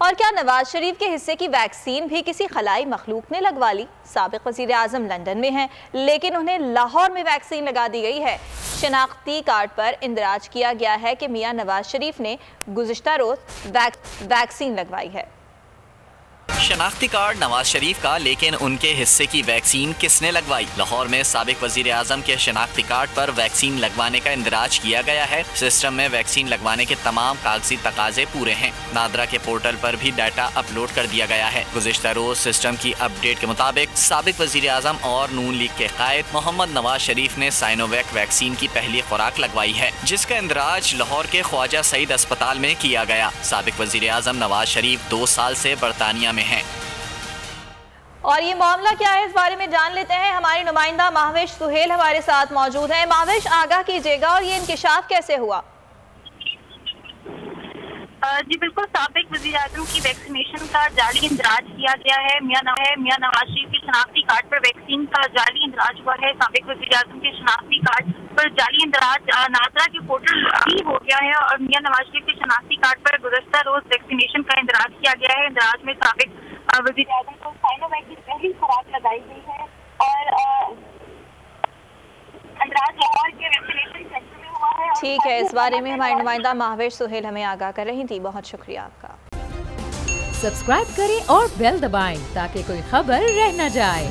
और क्या नवाज शरीफ के हिस्से की वैक्सीन भी किसी खलाई मखलूक ने लगवा ली? साबिक वजीर आजम लंदन में हैं, लेकिन उन्हें लाहौर में वैक्सीन लगा दी गई है। शनाख्ती कार्ड पर इंदराज किया गया है कि मियां नवाज शरीफ ने गुज़िश्ता रोज वैक्सीन लगवाई है। शनाख्ती कार्ड नवाज शरीफ का, लेकिन उनके हिस्से की वैक्सीन किसने लगवाई? लाहौर में साबिक वजीर आजम के शनाख्ती कार्ड पर वैक्सीन लगवाने का इंदराज किया गया है। सिस्टम में वैक्सीन लगवाने के तमाम कागजी तकाजे पूरे हैं। नादरा के पोर्टल पर भी डाटा अपलोड कर दिया गया है। गुज़िश्ता रोज सिस्टम की अपडेट के मुताबिक साबिक वजीर आजम और नून लीग के कायद मोहम्मद नवाज शरीफ ने साइनोवैक वैक्सीन की पहली खुराक लगवाई है, जिसका इंदराज लाहौर के ख्वाजा सईद अस्पताल में किया गया। साबिक वजीर आजम नवाज शरीफ 2 साल से बरतानिया में हैं। और ये मामला क्या है, इस बारे में जान लेते हैं। हमारी नुमाइंदा महविश सुहेल हमारे साथ मौजूद है। महविश, आगाह कीजिएगा, और ये इंकिशाफ कैसे हुआ? जी बिल्कुल, साबिक वज़ीर आज़म की वैक्सीनेशन का जाली इंदराज किया गया है। मियां नवाज शरीफ के शनाख्ती कार्ड पर वैक्सीन का जाली इंदराज हुआ है। साबिक वज़ीर आज़म के शनाख्ती कार्ड पर जाली इंदराज नादरा के पोर्टल भी हो गया है और मियां नवाज शरीफ के शनाख्ती कार्ड पर गुज़िश्ता रोज वैक्सीनेशन का इंदराज किया गया है। इंदराज में साबिक वज़ीर आज़म को साइनोवैक की पहली खुराक लगाई गई है और इंदराज लाहौर के वैक्सीनेशन सेंटर में हुआ है। ठीक है, इस बारे में हमारी नुमाइंदा महविश सुहेल हमें आगाह कर रही थी। बहुत शुक्रिया आपका। सब्सक्राइब करें और बेल दबाएं ताकि कोई खबर रह न जाए।